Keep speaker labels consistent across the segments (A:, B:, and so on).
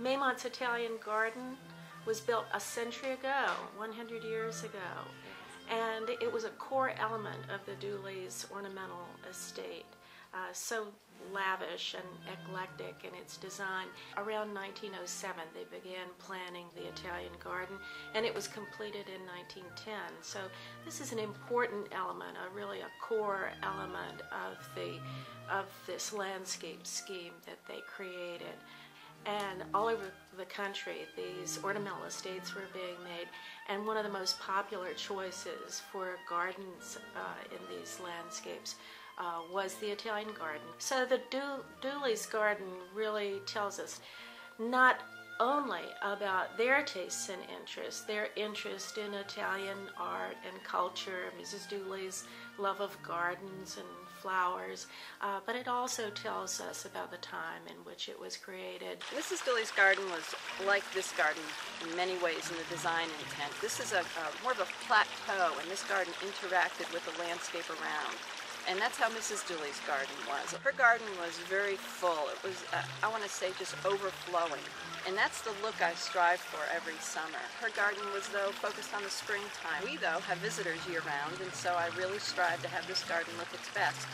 A: Maymont's Italian Garden was built a century ago, 100 years ago, and it was a core element of the Dooley's ornamental estate. So lavish and eclectic in its design. Around 1907 they began planning the Italian garden, and it was completed in 1910. So this is an important element, really a core element of this landscape scheme that they created. And all over the country, these ornamental estates were being made, and one of the most popular choices for gardens in these landscapes was the Italian garden. So the Dooley's garden really tells us not only about their tastes and interests, their interest in Italian art and culture, Mrs. Dooley's love of gardens and flowers, but it also tells us about the time in which it was created.
B: Mrs. Dooley's garden was like this garden in many ways in the design intent. This is more of a plateau, and this garden interacted with the landscape around. And that's how Mrs. Dooley's garden was. Her garden was very full. It was, I want to say, just overflowing. And that's the look I strive for every summer. Her garden was, though, focused on the springtime. We, though, have visitors year-round, and so I really strive to have this garden look its best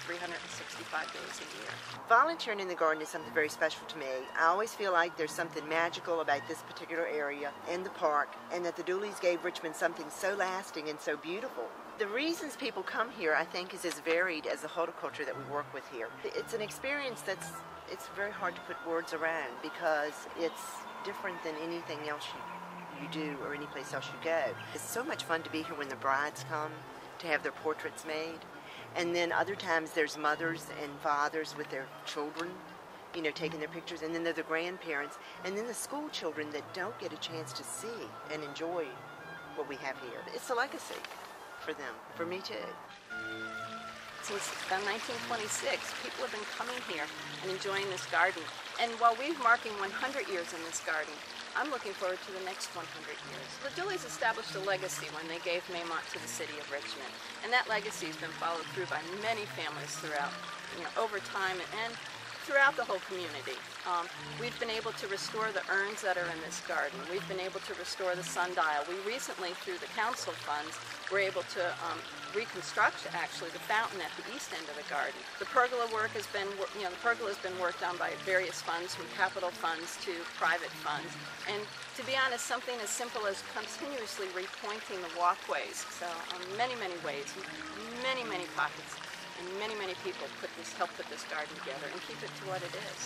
B: 365 days a year.
C: Volunteering in the garden is something very special to me. I always feel like there's something magical about this particular area and the park, and that the Dooleys gave Richmond something so lasting and so beautiful. The reasons people come here, I think, is as varied as the horticulture that we work with here. It's an experience it's very hard to put words around, because it's different than anything else you do or any place else you go. It's so much fun to be here when the brides come to have their portraits made. And then other times there's mothers and fathers with their children, you know, taking their pictures. And then there are the grandparents. And then the school children that don't get a chance to see and enjoy what we have here. It's a legacy for them, for me too.
B: Since 1926, people have been coming here and enjoying this garden. And while we're marking 100 years in this garden, I'm looking forward to the next 100 years. The Dooleys established a legacy when they gave Maymont to the city of Richmond. And that legacy has been followed through by many families throughout, over time and throughout the whole community. We've been able to restore the urns that are in this garden. We've been able to restore the sundial. We recently, through the council funds, were able to reconstruct, actually, the fountain at the east end of the garden. The pergola work has been, the pergola has been worked on by various funds, from capital funds to private funds. And to be honest, something as simple as continuously repointing the walkways. So many, many ways, many, many pockets. And many, many people help put this garden together and keep it to what it is.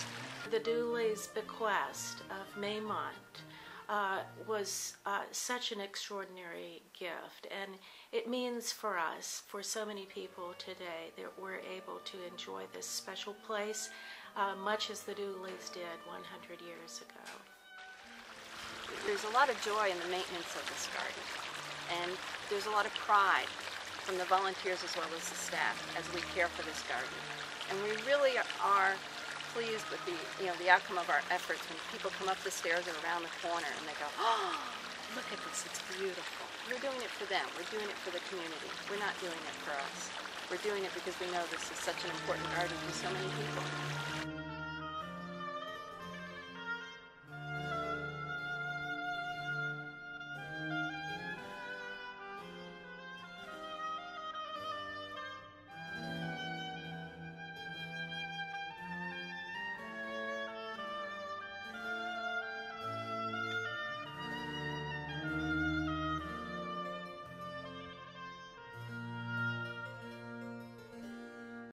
A: The Dooley's bequest of Maymont was such an extraordinary gift, and it means for us, for so many people today, that we're able to enjoy this special place much as the Dooleys did 100 years ago.
B: There's a lot of joy in the maintenance of this garden, and there's a lot of pride from the volunteers as well as the staff as we care for this garden. And we really are pleased with the outcome of our efforts when people come up the stairs or around the corner and they go, "Oh, look at this, it's beautiful." We're doing it for them. We're doing it for the community. We're not doing it for us. We're doing it because we know this is such an important garden to so many people.